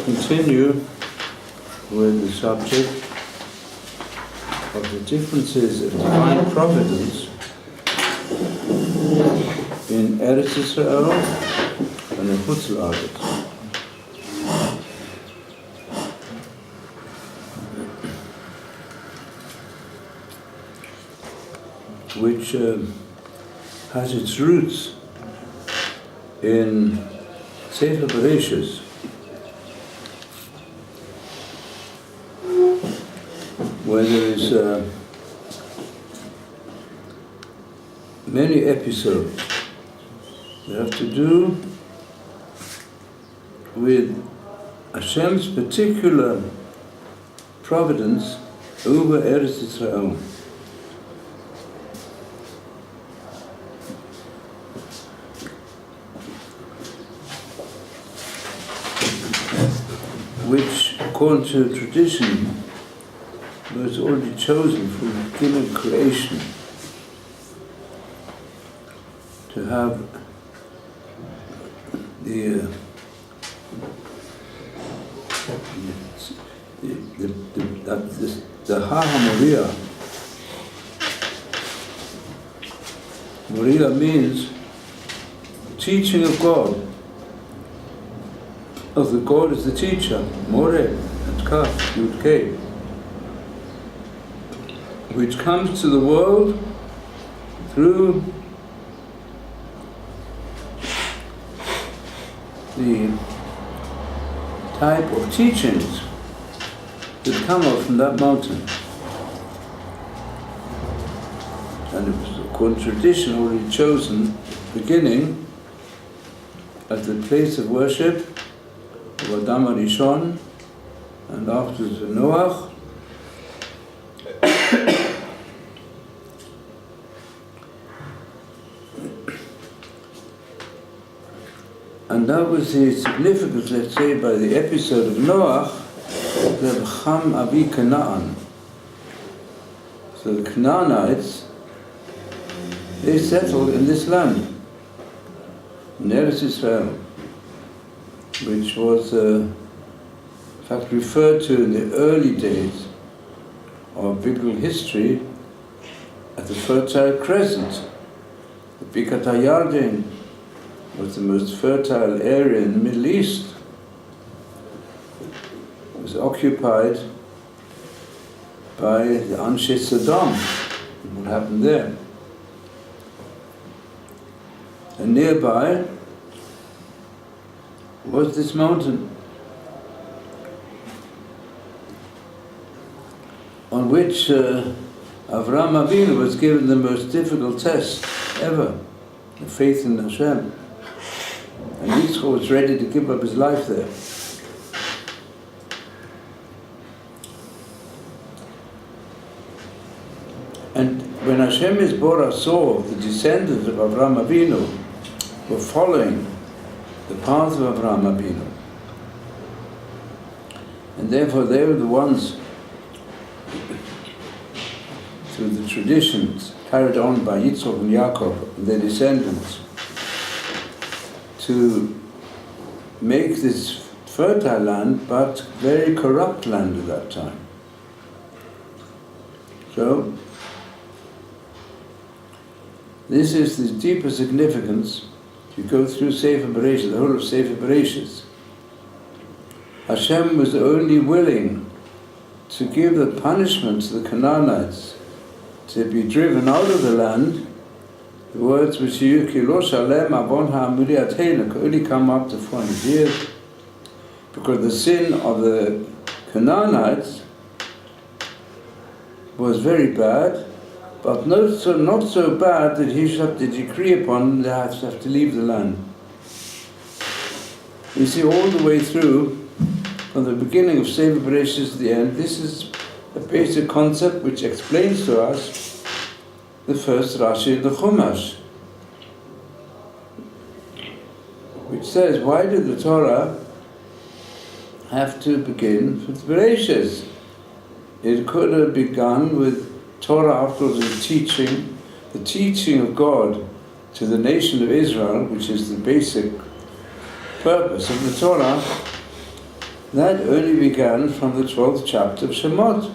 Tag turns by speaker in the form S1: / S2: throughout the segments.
S1: continue with the subject of the differences of divine providence in Eretz Israel and in Chutz La'aretz. Which has its roots in Sefer Bereshis, where there is many episodes that have to do with Hashem's particular providence over Eretz Israel. Which, according to tradition, was already chosen from the beginning of creation to have the Ha-Ha-Moriah. Moriah means teaching of God. Of the God is the teacher, More and Kaf, Yud Kei, which comes to the world through the type of teachings that come out from that mountain. And it was, according to tradition, already chosen, beginning at the place of worship of Adam HaRishon, and afterwards of Noach, and that was the significance, let's say, by the episode of Noach, the Cham Avi Canaan. So the Canaanites, they settled in this land, in Eretz Israel, which was in fact referred to in the early days of biblical history as the Fertile Crescent. The Bikat HaYarden was the most fertile area in the Middle East. It was occupied by the Anshe Sodom. What happened there? And nearby was this mountain on which Avraham Avinu was given the most difficult test ever, the faith in Hashem. And Yitzchak was ready to give up his life there. And when Hashem Yisborach saw the descendants of Avraham Avinu were following the path of Avraham Avinu, and therefore they were the ones, through the traditions carried on by Yitzchak and Yaakov and their descendants, to make this fertile land but very corrupt land at that time. So this is the deeper significance. If you go through Sefer Bereshis, the whole of Sefer Bereshis, Hashem was only willing to give the punishment to the Canaanites to be driven out of the land. The words which could only come up to 400 years, because the sin of the Canaanites was very bad, but not so bad that he should have to decree upon them they have to leave the land. You see, all the way through, from the beginning of Sefer Bereshis to the end, this is a basic concept which explains to us the first Rashi of the Chumash, which says, why did the Torah have to begin with Bereshis? It could have begun with Torah, after all, the teaching of God to the nation of Israel, which is the basic purpose of the Torah. That only began from the 12th chapter of Shemot,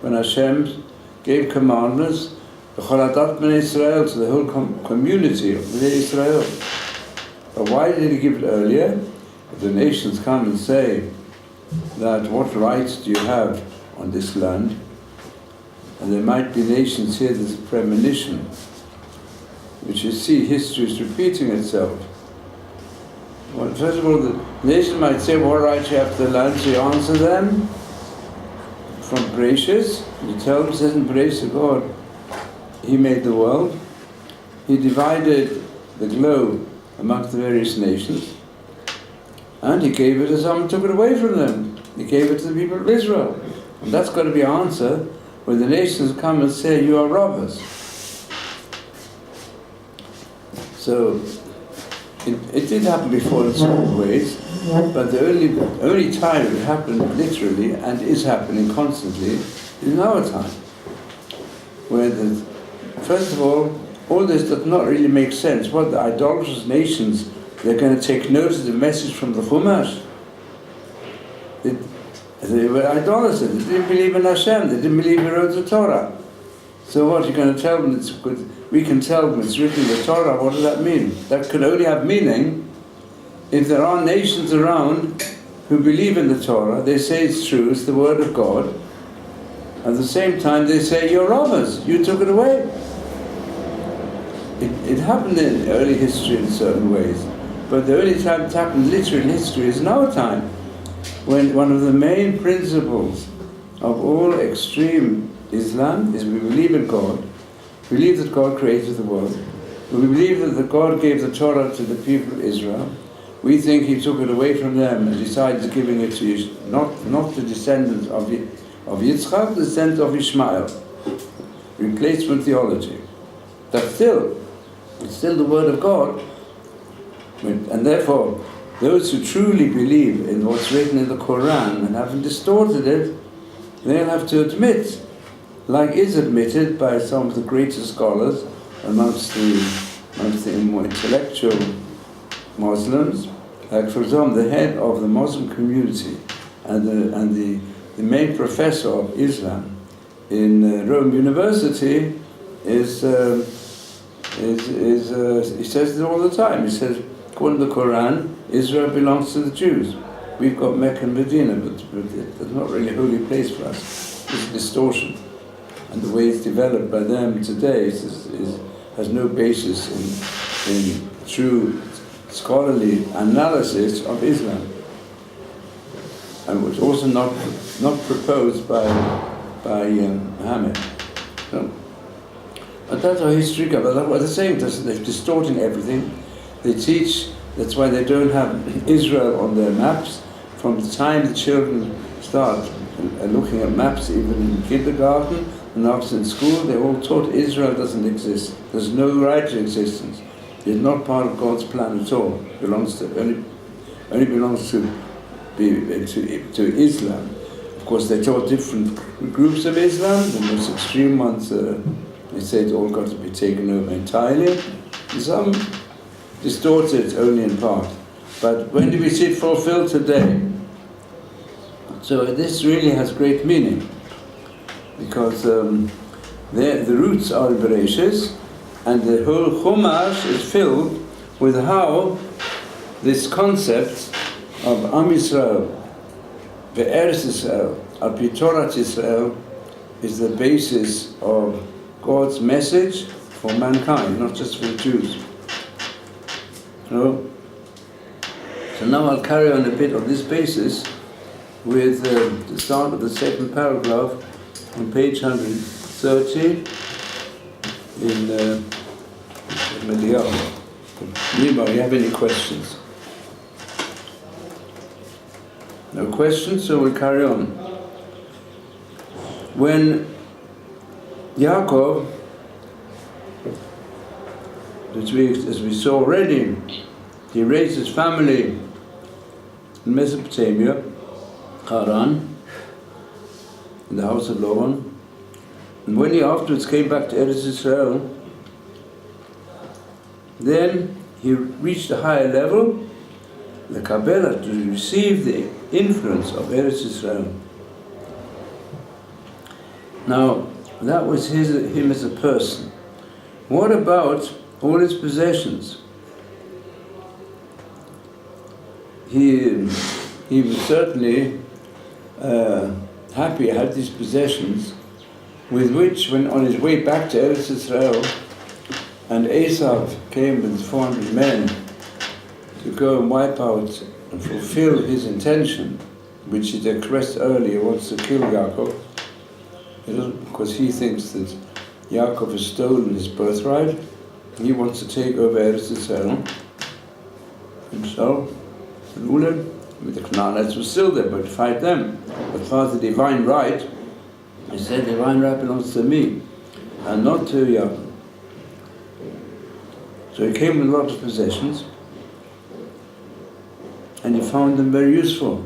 S1: when Hashem gave commandments Israel, to the whole community of Bnei Israel. But why did he give it earlier? If the nations come and say that what rights do you have on this land? And there might be nations here, there's a premonition, which you see history is repeating itself. Well, first of all, the nation might say, what rights you have to the land? So you answer them from Bereshis. You tell them, says in Bereshis, God, He made the world. He divided the globe amongst the various nations. And He gave it to some, took it away from them. He gave it to the people of Israel. And that's got to be an answer when the nations come and say, you are robbers. So, it did happen before in certain ways, but the only time it happened literally, and is happening constantly, is in our time. Where first of all this does not really make sense. What, the idolatrous nations, they're going to take notice of the message from the Chumash? They were idolaters, they didn't believe in Hashem, they didn't believe He wrote the Torah. So what, you're going to tell them, we can tell them it's written in the Torah, what does that mean? That could only have meaning if there are nations around who believe in the Torah, they say it's true, it's the word of God. At the same time they say, you're robbers, you took it away. It happened in early history in certain ways, but the only time it happened literally in history is in our time, when one of the main principles of all extreme Islam is we believe in God, believe that God created the world, we believe that God gave the Torah to the people of Israel. We think He took it away from them and decided giving it to not the descendants of Yitzchak, the descendants of Ishmael. Replacement theology. That's it's still the word of God. And therefore, those who truly believe in what's written in the Quran and haven't distorted it, they'll have to admit, like is admitted by some of the greatest scholars amongst the more intellectual Muslims, like for example the head of the Muslim community and the main professor of Islam in Rome University he says it all the time. He says, according to the Quran, Israel belongs to the Jews. We've got Mecca and Medina, but it's not really a holy place for us. It's a distortion. And the way it's developed by them today has no basis in true scholarly analysis of Islam. And was also not proposed by Muhammad. So, but that's how history goes. But what they're saying, they're distorting everything. They teach, that's why they don't have Israel on their maps. From the time the children start looking at maps, even in kindergarten and after in school, they're all taught Israel doesn't exist. There's no right to existence. It's not part of God's plan at all. It belongs to only belongs to Islam. Of course, they taught different groups of Islam. The most extreme ones, they say it's all got to be taken over entirely. And some distort it only in part. But when do we see it fulfilled? Today. So this really has great meaning, because the roots are in Bereshis, and the whole Chumash is filled with how this concept of Am Yisrael, Ve'eretz Yisrael, Al Pi Torat Yisrael, is the basis of God's message for mankind, not just for the Jews. So now I'll carry on a bit on this basis with the start of the second paragraph on page 130 in Medial. Nima, you have any questions? No questions, so we'll carry on. When Yaakov, as we saw already, he raised his family in Mesopotamia, Haran, in the house of Laban, and when he afterwards came back to Eretz Israel, then he reached a higher level. the Kabbalah, to receive the influence of Eretz Israel. Now, that was him as a person. What about all his possessions? He was certainly happy he had these possessions, with which, when on his way back to Eretz Israel, and Esau came with 400 men to go and wipe out and fulfill his intention, which he expressed earlier, wants to kill Yaakov, because he thinks that Yaakov has stolen his birthright. He wants to take over Eretz Israel himself, rule it. With the Canaanites were still there, but fight them. But as far as the divine right, he said, the divine right belongs to me, and not to Yaakov. So he came with a lot of possessions, and he found them very useful.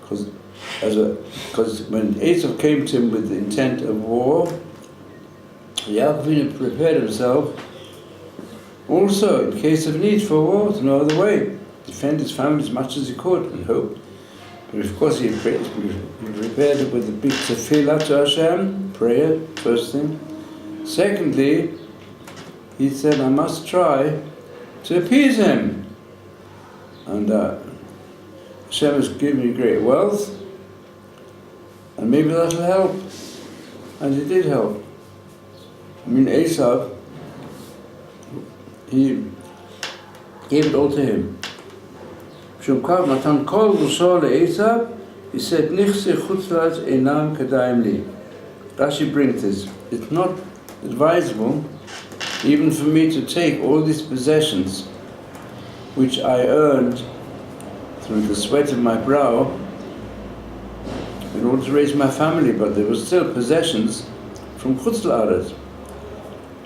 S1: Because when Esau came to him with the intent of war, Yaakov prepared himself also in case of need for war, to no other way, defend his family as much as he could and hoped. But of course he prepared it with a big tefillah to Hashem, prayer, first thing. Secondly, he said, I must try to appease him. And Hashem has given me great wealth, and maybe that'll help. And it did help. I mean, Esau, he gave it all to him. He said, Rashi brings this. It's not advisable even for me to take all these possessions which I earned through the sweat of my brow in order to raise my family, but there were still possessions from Chutz La'aretz,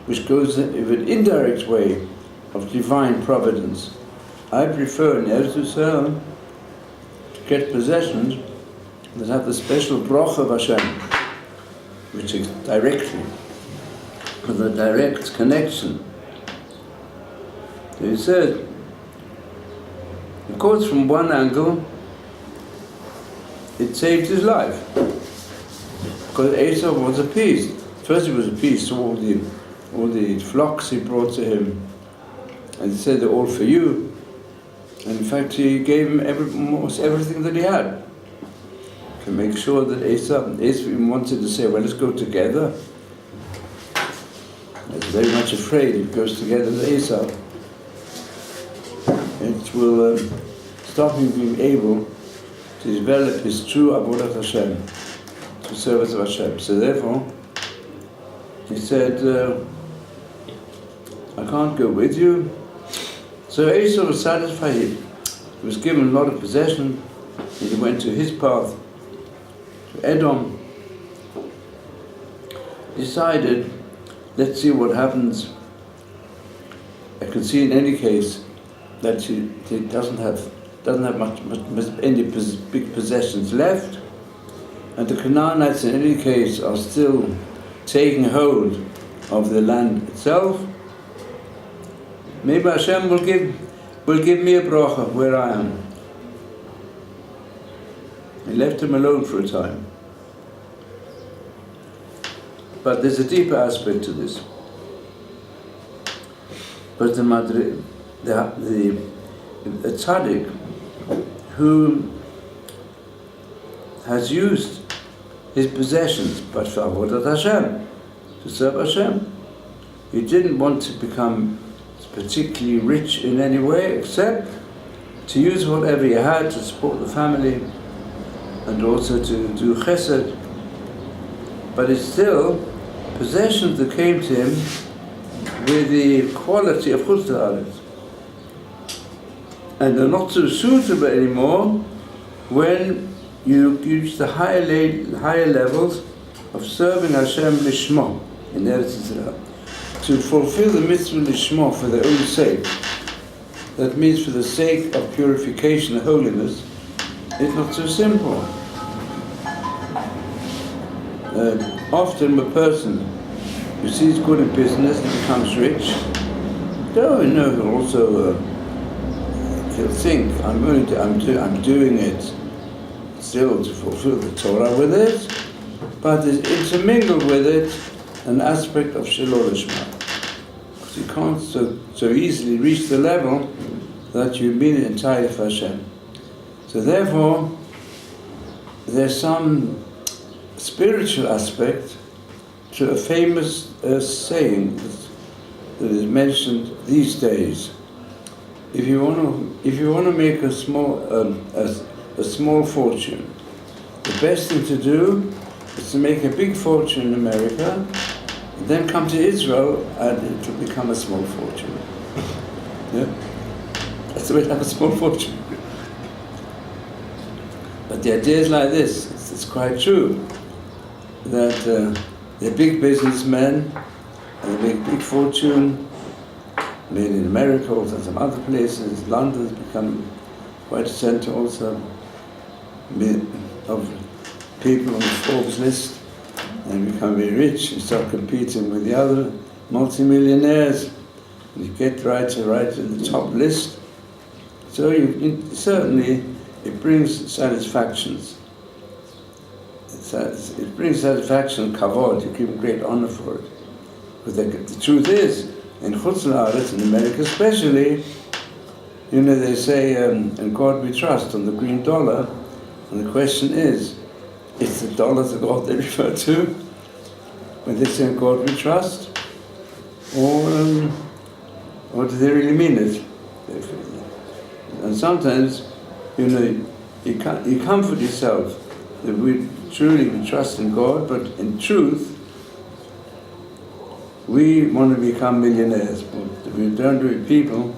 S1: which goes in an indirect way of divine providence. I prefer in Eretz Yisrael to get possessions that have the special broch of Hashem, which is directly, with a direct connection. So he said, of course, from one angle, it saved his life, because Esau was appeased. First he was appeased to all the flocks he brought to him, and he said they're all for you. And in fact, he gave him almost everything that he had to make sure that Esau wanted to say, well, let's go together. He was very much afraid it goes together with Esau. It will stop him being able to develop his true avodat Hashem, to service of Hashem. So therefore, he said, I can't go with you. So Esau was satisfied. He was given a lot of possession, and he went to his path, to Edom. Decided, let's see what happens. I can see in any case that he doesn't have much any big possessions left, and the Canaanites in any case are still taking hold of the land itself. Maybe Hashem will give me a bracha where I am. He left him alone for a time. But there's a deeper aspect to this. But the tzaddik who has used his possessions, but for avodat Hashem, to serve Hashem, he didn't want to become particularly rich in any way, except to use whatever he had to support the family and also to do chesed. But it's still possessions that came to him with the quality of Chutz La'aretz. And they're not so suitable anymore when you reach the higher levels of serving Hashem lishma in Eretz Yisrael. To fulfill the mitzvah lishma for their own sake, that means for the sake of purification and holiness, it's not so simple. Often a person who sees good in business and becomes rich, he'll also he'll think, I'm doing it still to fulfill the Torah with it, but it's intermingled with it an aspect of Shelo Lishma. Because you can't so easily reach the level that you mean it entirely for Hashem. So therefore, there's some spiritual aspect to a famous saying that is mentioned these days. If you want to make a small fortune, the best thing to do is to make a big fortune in America, and then come to Israel and it will become a small fortune. Yeah? That's the way to have a small fortune. But the idea is like this, it's quite true, that they're big businessmen, and they make big fortune, made in America, also in some other places. London has become quite a center also of people on the Forbes list, and become very rich and start competing with the other multi-millionaires. And you get right to the top list. So certainly it brings satisfactions. It brings satisfaction, kavod, you give great honor for it. But the truth is, in Chutz La'aretz, in America especially, they say, in God we trust, on the green dollar, and the question is the dollar the God they refer to when they say in God we trust? Or do they really mean it? And sometimes, you comfort yourself that we trust in God, but in truth, we want to become millionaires, but we don't do it. People,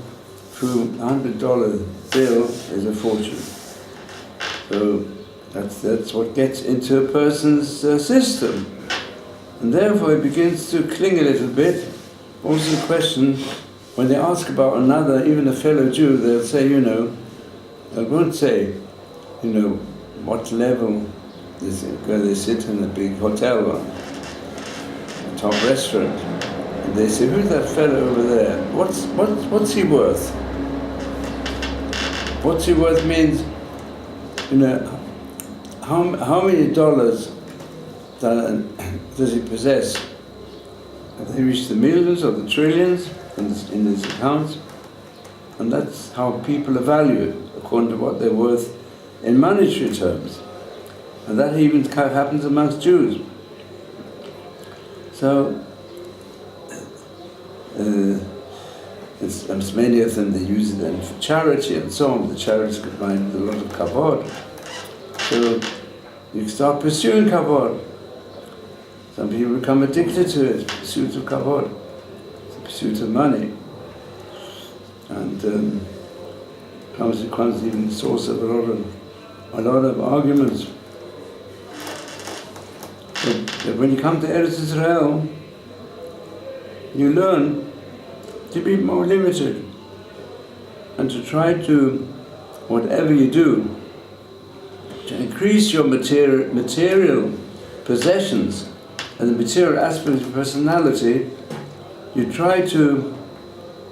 S1: through $100 bill is a fortune. So that's what gets into a person's system. And therefore it begins to cling a little bit. Also the question, when they ask about another, even a fellow Jew, they'll say, I won't say, what level they sit in a big hotel or a top restaurant. And they say, who's that fellow over there? What's he worth? What's he worth means, how many dollars does he possess? Have they reached the millions or the trillions in his accounts? And that's how people are valued, according to what they're worth in monetary terms. And that even happens amongst Jews. So, it's many of them, they use it then for charity and so on. The charities combined with a lot of kavod. So you start pursuing kavod. Some people become addicted to it, pursuit of kavod, the pursuit of money. And becomes even the source of a lot of arguments. But when you come to Eretz Israel, you learn to be more limited and to try to, whatever you do, to increase your material possessions and the material aspects of personality. You try to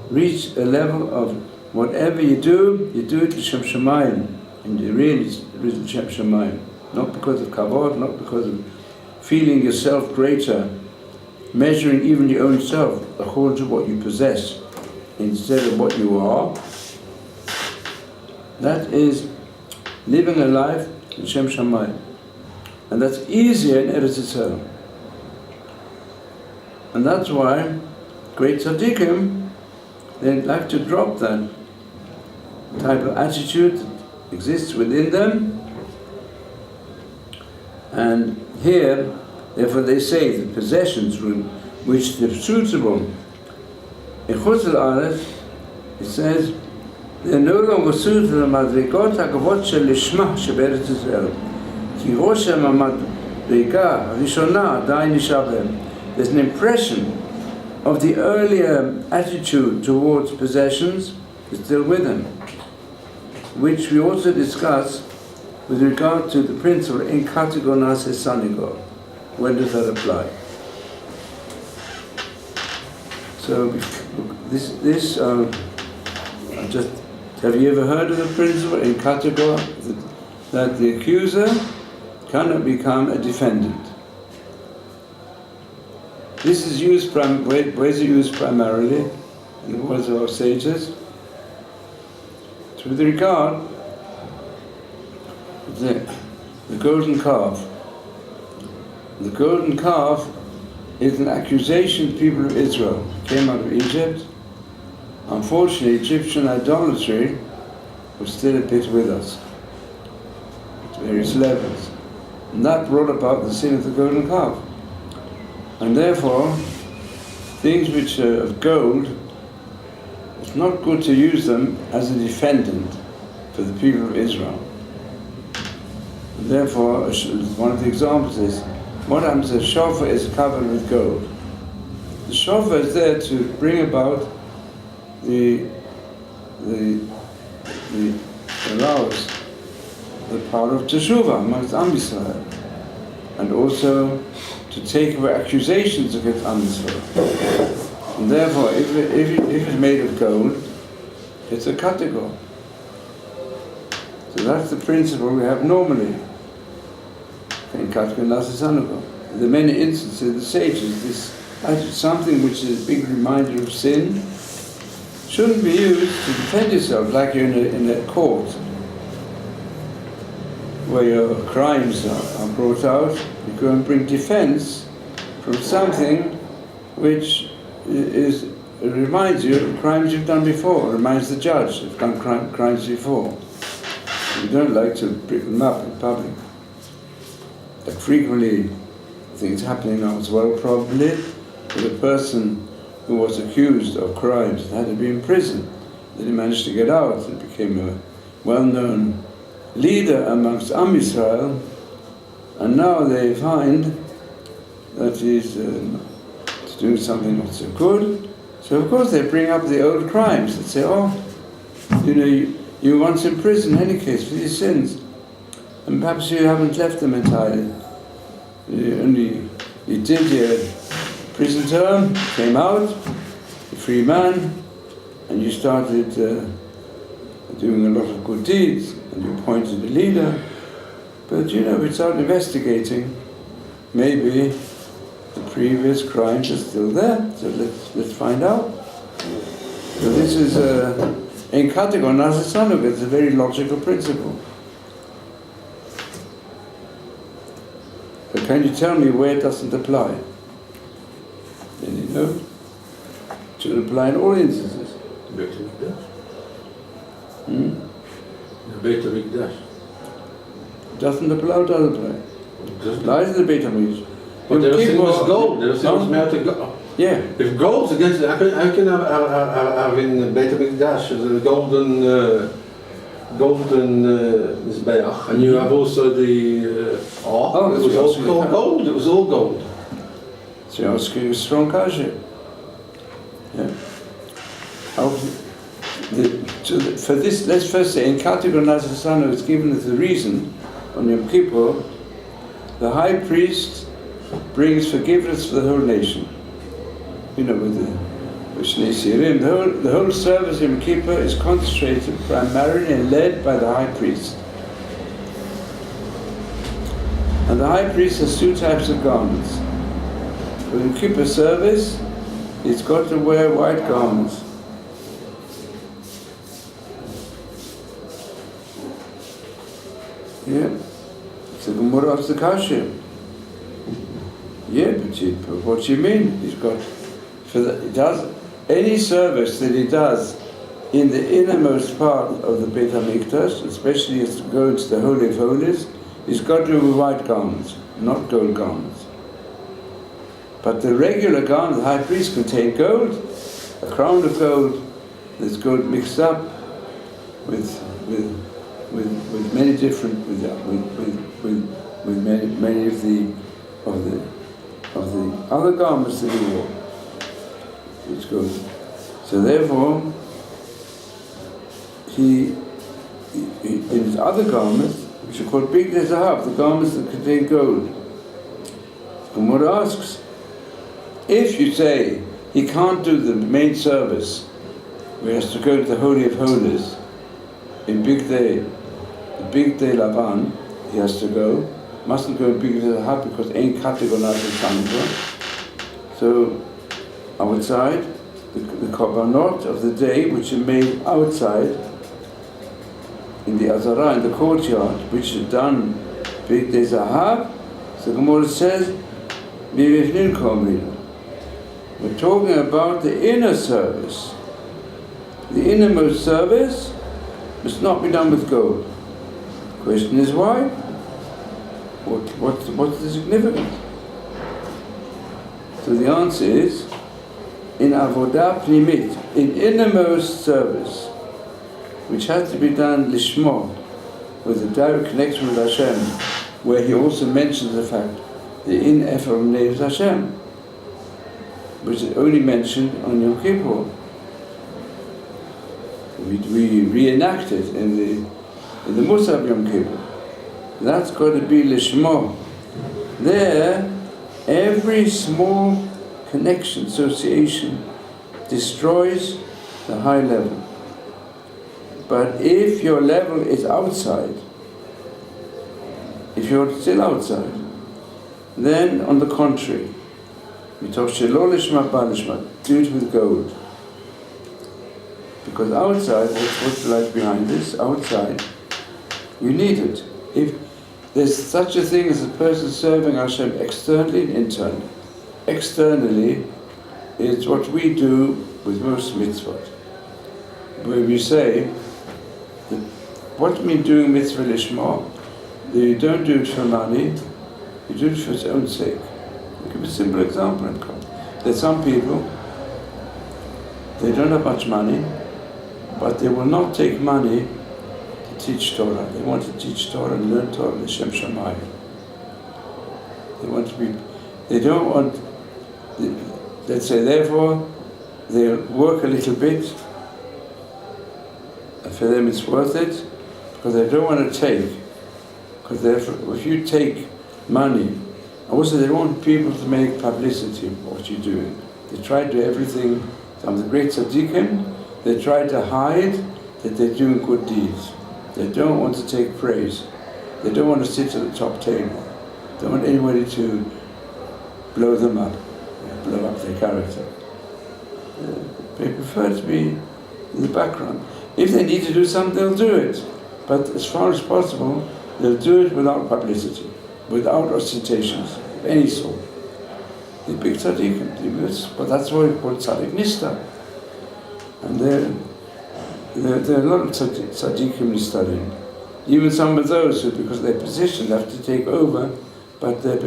S1: reach a level of whatever you do it to Shem Shamayim, and you really reach Shem Shamayim, not because of kavod, not because of feeling yourself greater, measuring even your own self according to what you possess instead of what you are. That is living a life in Shem Shamayim. And that's easier in Eretz Yisrael. And that's why great tzaddikim, they like to drop that type of attitude that exists within them. And here, therefore they say the possessions which they're suitable. In Chutz La'aretz, it says, they're no longer suited to the madrigot hakavod shel lishma sheberetz Yisrael. Ki roshem hamadriga harishona adayin nishar behem. There's an impression of the earlier attitude towards possessions is still with them, which we also discuss with regard to the principle in kategor nase sanigo. When does that apply? So this just Have you ever heard of the principle in category that the accuser cannot become a defendant? This is used where is it used primarily in the words of our sages? With regard to the golden calf. The golden calf is an accusation the people of Israel came out of Egypt. Unfortunately, Egyptian idolatry was still a bit with us at various levels. And that brought about the sin of the golden calf. And therefore, things which are of gold, it's not good to use them as a defendant for the people of Israel. And therefore, one of the examples is, what happens if a shofar is covered with gold? The shofar is there to bring about allows the power of teshuvah amongst Am Yisrael, and also to take away accusations against Am Yisrael. And therefore, if it's made of gold, it's a category. So that's the principle we have normally in category Nasasanugo. There are many instances, the sages, this something which is a big reminder of sin shouldn't be used to defend yourself, like you're in a court where your crimes are brought out. You go and bring defense from something which reminds you of crimes you've done before, reminds the judge you've done crimes before. You don't like to bring them up in public. Like frequently, I think it's happening now as well probably, with a person who was accused of crimes and had to be in prison. Then he managed to get out and became a well-known leader amongst Am Yisrael, and now they find that he's doing something not so good. So of course they bring up the old crimes and say, oh, you were once in prison in any case for these sins, and perhaps you haven't left them entirely. You did your prison term, came out, a free man, and you started doing a lot of good deeds, and you appointed a leader. But we started investigating. Maybe the previous crimes are still there, so let's find out. So this is in category Nasasanuk, it's a very logical principle. But can you tell me where it doesn't apply? Then you know. It should apply in all instances.
S2: Beit HaMikdash. Beit HaMikdash.
S1: Doesn't apply or does apply?
S2: Doesn't
S1: Applies to the Beit HaMikdash.
S2: But there was gold. There was made to gold.
S1: Yeah.
S2: If gold's against it, I can have in Beit HaMikdash the golden Mizbeach, and you have also the it was all gold. It was all gold.
S1: So you're asking a strong kasha. Yeah. For this, let's first say, in category Nazasana is given as the reason on Yom Kippur, the high priest brings forgiveness for the whole nation. With the Shnei Sirim, the whole service of Yom Kippur is concentrated primarily and led by the high priest. And the high priest has two types of garments. For the Yom Kippur service, he's got to wear white garments. Yeah, so the Gemara asks the kasha. Yeah, but what do you mean? He does any service that he does in the innermost part of the Beit HaMikdash, especially as to go into the Holy of Holies, he's got to wear white garments, not gold garments. But the regular garment, the high priest, contain gold, a crown of gold. There's gold mixed up with many different with many of the other garments that he wore. It's good. So therefore, he in his other garments, which are called big zahav, the garments that contain gold. And what asks, if you say he can't do the main service, where he has to go to the Holy of Holies, in big day Lavan, he has to go. Mustn't go in big day Zahav because ain't kategonat So outside, the korbanot of the day, which are made outside in the Azara, in the courtyard, which are done big day Zahav. So Gemara says, we're talking about the inner service. The innermost service must not be done with gold. The question is why? What's the significance? So the answer is, in avodah pnimit, in innermost service, which has to be done lishmo, with a direct connection with Hashem, where he also mentions the fact the in Ephraim names Hashem, which is only mentioned on Yom Kippur. We reenact it in the Musaf Yom Kippur. That's got to be Lishmo. There, every small connection, association, destroys the high level. But if your level is outside, if you're still outside, then on the contrary, do it with gold. Because outside, what's lies behind this? Outside, you need it. If there's such a thing as a person serving Hashem externally and internally. Externally, it's what we do with most mitzvot. Where we say, that what we doing mitzvah lishma, that you don't do it for money, you do it for its own sake. I'll give a simple example. There's some people, they don't have much money, but they will not take money to teach Torah. They want to teach Torah and learn Torah, L'Shem Shamayim. They don't want, let's say, therefore, they'll work a little bit, and for them it's worth it, because they don't want to take. Because if you take money, also they want people to make publicity of what you're doing. They try to do everything. Some of the great tzaddikim, they try to hide that they're doing good deeds. They don't want to take praise. They don't want to sit at the top table. They don't want anybody to blow them up, blow up their character. They prefer to be in the background. If they need to do something, they'll do it. But as far as possible, they'll do it without publicity, without ostentations of any sort. The big tzaddikim, but that's why we call it tzaddik nista. And there are a lot of tzaddikim studying. Even some of those who, because of their position, have to take over, but they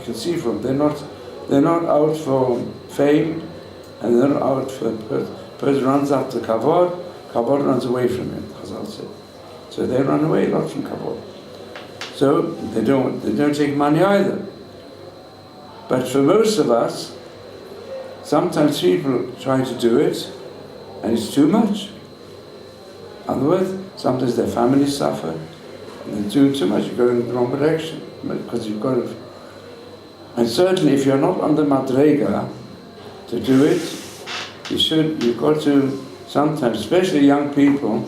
S1: can see from they're not out for fame, and they're not out for person runs after kavod runs away from him. Chazal said. So they run away a lot from kavod. So they don't take money either. But for most of us, sometimes people try to do it, and it's too much. In other words, sometimes their families suffer, and they're doing too much. You're going in the wrong direction because you've got to. And certainly, if you're not on the madrega to do it, you've got to sometimes, especially young people,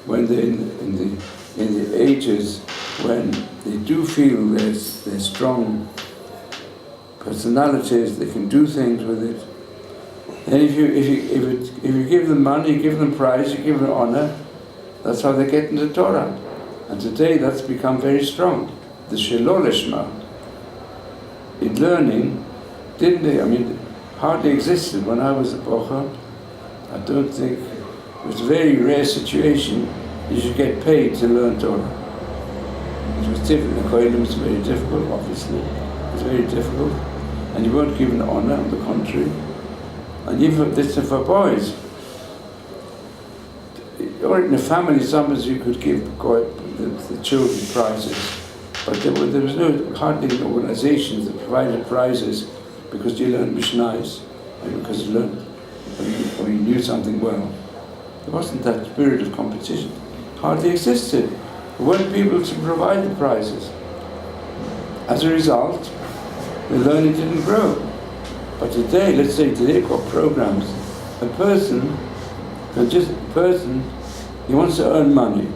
S1: when they're in the ages when they do feel they're strong personalities, they can do things with it. And if you give them money, you give them prize, you give them honor, that's how they get into Torah. And today that's become very strong. The Shelo Lishma in learning hardly existed when I was a bocher. I don't think it was a very rare situation you should get paid to learn Torah. It was difficult. The Kohelim was very difficult, obviously. It was very difficult. And you weren't given honor, on the contrary. And even this for boys. Or in a family, sometimes you could give the children prizes. But there was hardly organizations that provided prizes because you learned Mishnais, and because you learned, or you knew something well. There wasn't that spirit of competition. Hardly existed. There weren't people to provide the prizes. As a result, the learning didn't grow. But today, let's say today, got programs. A person He wants to earn money.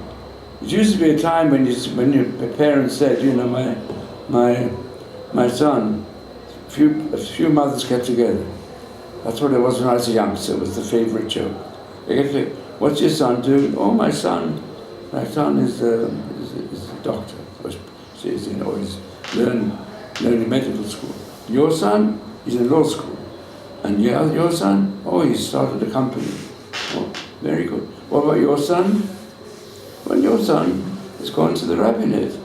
S1: It used to be a time when your parents said, you know, my son, a few mothers get together. That's what it was when I was a youngster. It was the favorite joke. They get together, what's your son doing? Oh, my son is a doctor. He's learning medical school. Your son, he's in law school. And your son, oh, he started a company. Oh, very good. What about your son? Well, your son has gone to the rabbinate.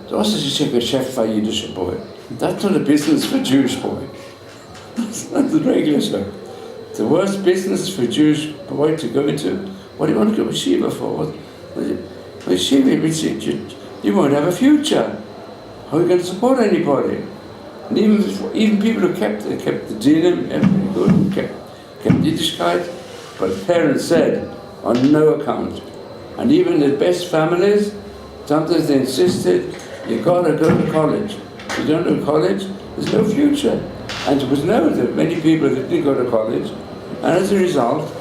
S1: Das ist a Geschäft for a Yiddish boy. That's not a business for a Jewish boy. That's not the regular stuff. The worst business for a Jewish boy to go into. What do you want to go to yeshiva for? Yeshiva, you won't have a future. How are you going to support anybody? And even people who kept the dinim, everything good, kept Yiddishkeit, but parents said, on no account. And even the best families, sometimes they insisted, you gotta go to college. If you don't go to college, there's no future. And it was known that many people that didn't go to college, and as a result,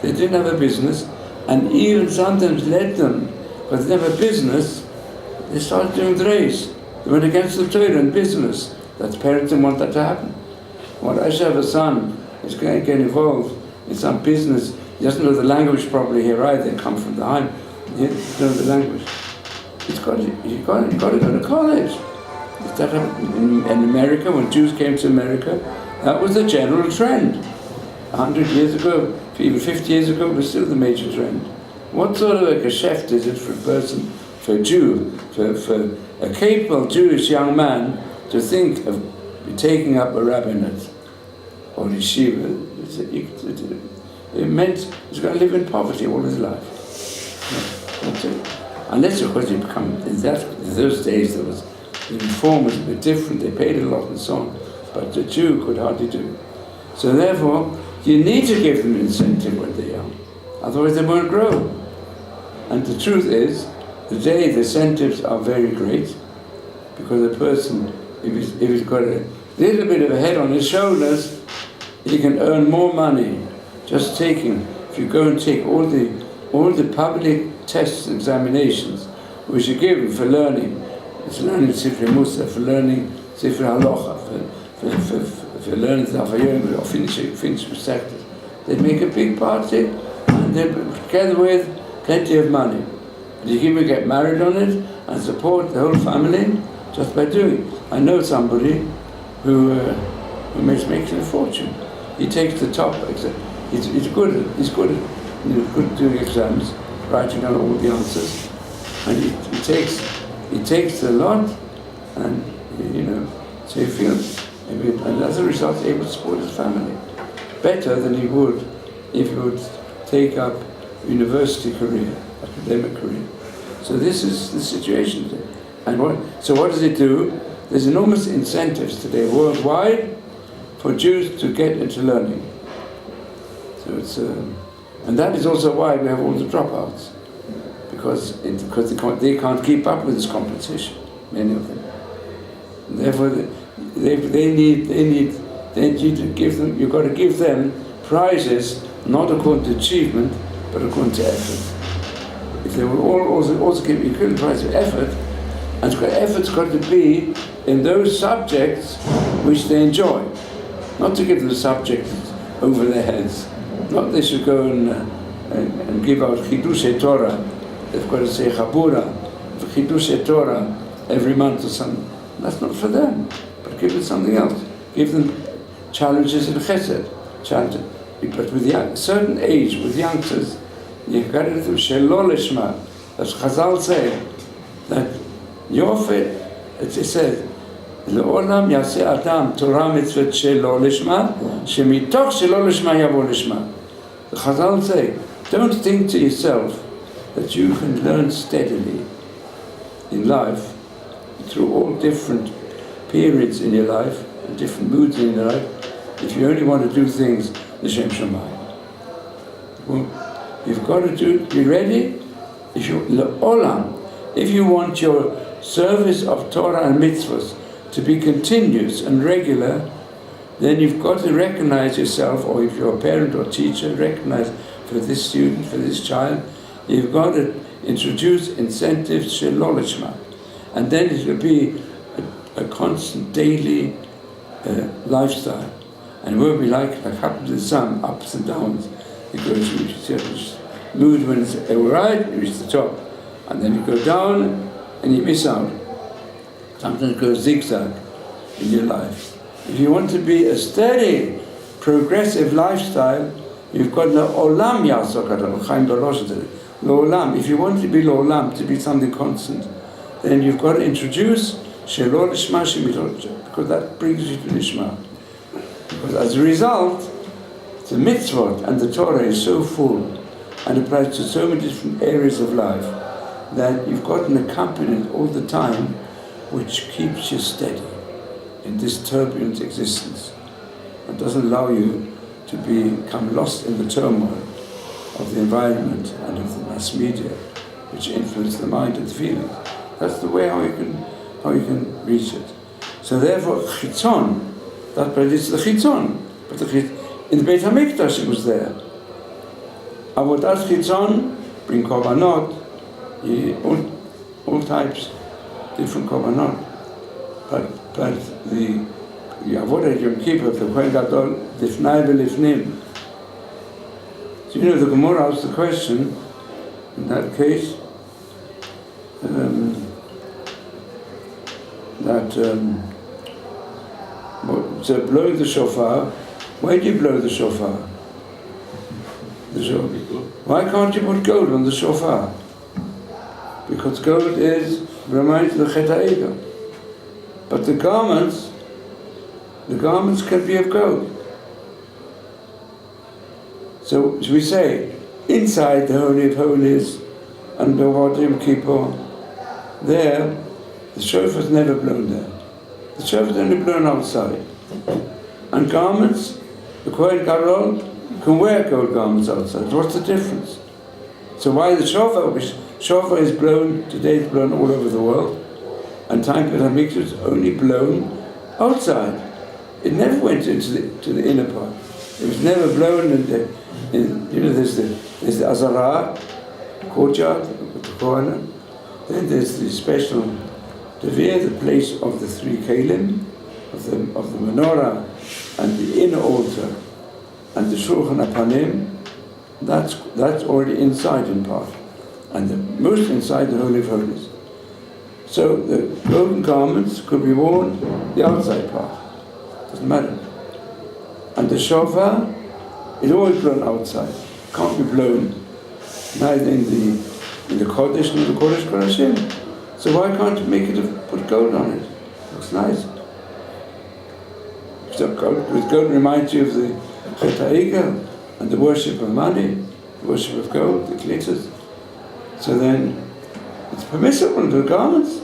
S1: they didn't have a business, and even sometimes led them, because they didn't have a business, they started doing dreis. They went against the Torah in business. That parents didn't want that to happen. Well, I should have a son who's going to get involved in some business. He doesn't know the language properly here either. They come from the Heim. He doesn't know the language. You've got to go to college. That happened in America, when Jews came to America, that was the general trend. 100 years ago, even 50 years ago, it was still the major trend. What sort of a geschäft is it for a person, for a Jew, for a capable Jewish young man to think of taking up a rabbinate or yeshiva? It meant he's going to live in poverty all his life. That's it. Unless, of course, you become, in those days, the reform was a bit different, they paid a lot and so on, but the Jew could hardly do it. So therefore, you need to give them incentive when they're young, otherwise they won't grow. And the truth is, today the incentives are very great, because a person, if he's got a little bit of a head on his shoulders, he can earn more money just taking. If you go and take all the public tests, examinations, which are given for learning, it's learning Sifrei Musa, for learning Sifrei Halacha, for learning Zafayim, or finish Masechtas. They make a big party, and they together with plenty of money. And you can even get married on it and support the whole family just by doing it. I know somebody who makes a fortune. He takes the top exam. He's good at doing exams, writing down all the answers, and he takes the lot, and so he feels, and as a result, he's able to support his family better than he would if he would take up university career, academic career. So this is the situation today. And what does it do? There's enormous incentives today worldwide for Jews to get into learning. So it's and that is also why we have all the dropouts, because they can't keep up with this competition, many of them. And therefore, they need to give them. You've got to give them prizes not according to achievement, but according to effort. If they will also give you a prize of effort, and effort's got to be in those subjects which they enjoy, not to give them subjects over their heads. Not they should go and give out Chidushei Torah. They've got to say Chabura, Chidushei Torah every month or something. That's not for them, but give them something else. Give them challenges in Chesed. Challenges. But with a certain age, with youngsters, you've got to do Shelo Lishma. As Chazal say, that Yofet, it says, Le'olam yaseh adam Torah mitzvot shelo lishma, shemitoch shelo lishma yavo lishma. The Chazal say, don't think to yourself that you can learn steadily in life through all different periods in your life and different moods in your life if you only want to do things l'shem shamayim. Well, you've got to be ready. If you want your service of Torah and mitzvahs to be continuous and regular, then you've got to recognize yourself, or if you're a parent or teacher, recognize for this student, for this child, You've got to introduce incentives shelo lishma, and then it will be a constant daily lifestyle, and it won't be like happens in some ups and downs. It goes to a certain mood when it's alright, you reach the top, and then you go down and you miss out. Sometimes it goes zigzag in your life. If you want to be a steady, progressive lifestyle, you've got Olam Yasok Chaim Barosh. L'olam. If you want to be l'olam, to be something constant, then you've got to introduce Shelo Lishma Shemilot, because that brings you to Lishma. Because as a result, the mitzvot and the Torah is so full and applies to so many different areas of life that you've got an accompaniment all the time which keeps you steady in this turbulent existence and doesn't allow you to become lost in the turmoil of the environment and of the mass media which influence the mind and the feelings. That's the way how you can reach it. So therefore, chitzon, that is the chitzon. But in the Beit HaMikdash it was there. Avodat chitzon, bring korbanot, all types, different korbanot. But the Avodat Yom Kippur, the Kohen Gadol, lifnai v'lifnim. So you know the Gemara asks the question, in that case, so blow the shofar. Why do you blow the shofar? Why can't you put gold on the shofar? Because gold reminds the Chet HaEgel. But the garments can be of gold. So we say, inside the Holy of Holies and B'Avad Yom Kippur, there, the shofar's never blown there. The shofar's only blown outside. And garments, the Kohen Gadol can wear gold garments outside. What's the difference? So why the shofar? Shofar is blown, today it's blown all over the world, and time Beit HaMikdash is only blown outside. It never went into the inner part. It was never blown there's the Azara, courtyard, with the corner. Then there's the special Devir, the place of the three Kalim, of the menorah, and the inner altar, and the Shulchan HaPanim. That's already inside in part, and the most inside the Holy of Holies. So the golden garments could be worn the outside part. Doesn't matter. And the shofar is always blown outside. Can't be blown neither in the Kodesh nor the Kodesh Kodashim. So why can't you make it put gold on it? Looks nice. So gold reminds you of the Chet HaEgel and the worship of money, the worship of gold, the glitters. So then it's permissible in the garments.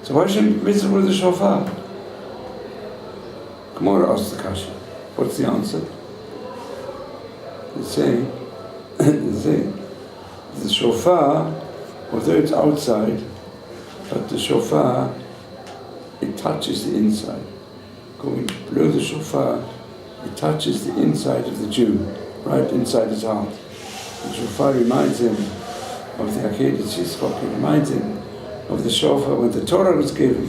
S1: So why shouldn't it be permissible with the shofar? Gemara asks the kasha. What's the answer? They say the shofar, although it's outside, but the shofar, it touches the inside. Going below the shofar, it touches the inside of the Jew, right inside his heart. The shofar reminds him of the Akedah Tzizchok, it reminds him of the shofar when the Torah was given.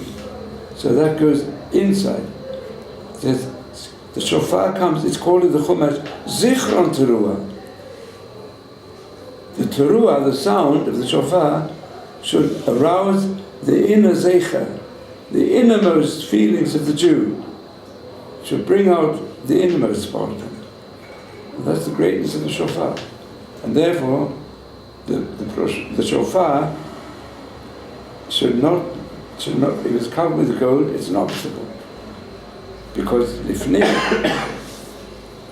S1: So that goes inside. The shofar comes, it's called in the Chumash, Zichron Teruah. The Teruah, the sound of the shofar, should arouse the inner Zecher, the innermost feelings of the Jew. Should bring out the innermost part of him. And that's the greatness of the shofar. And therefore, the shofar should not, if it's covered with gold, it's an obstacle. Because lifnim,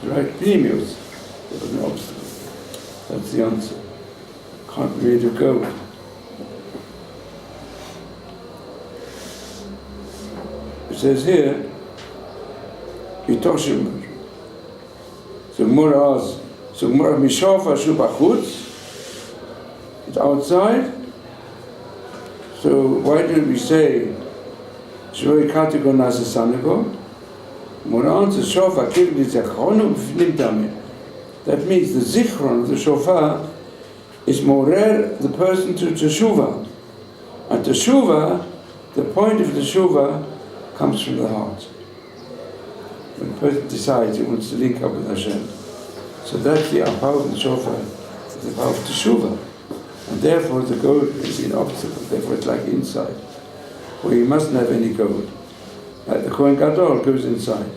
S1: right, pnimius, it was an obstacle. That's the answer. Can't be made of gold. It says here, Yitoshim. So Gemara Mishofa Shu Bachutz, it's outside. So why did we say Shvoi Katiko Nasa Sanago? Gemara answers Shofar Kivli Zechonu B'fnim Tameh. That means the Zichron of the Shofar is morer the person to teshuvah. And teshuvah, the point of teshuvah comes from the heart. When a person decides he wants to link up with Hashem. So that's the power of the shofar, the power of teshuvah. And therefore the goad is an obstacle, therefore it's like inside, where you mustn't have any goad. Like the Kohen Gadol goes inside.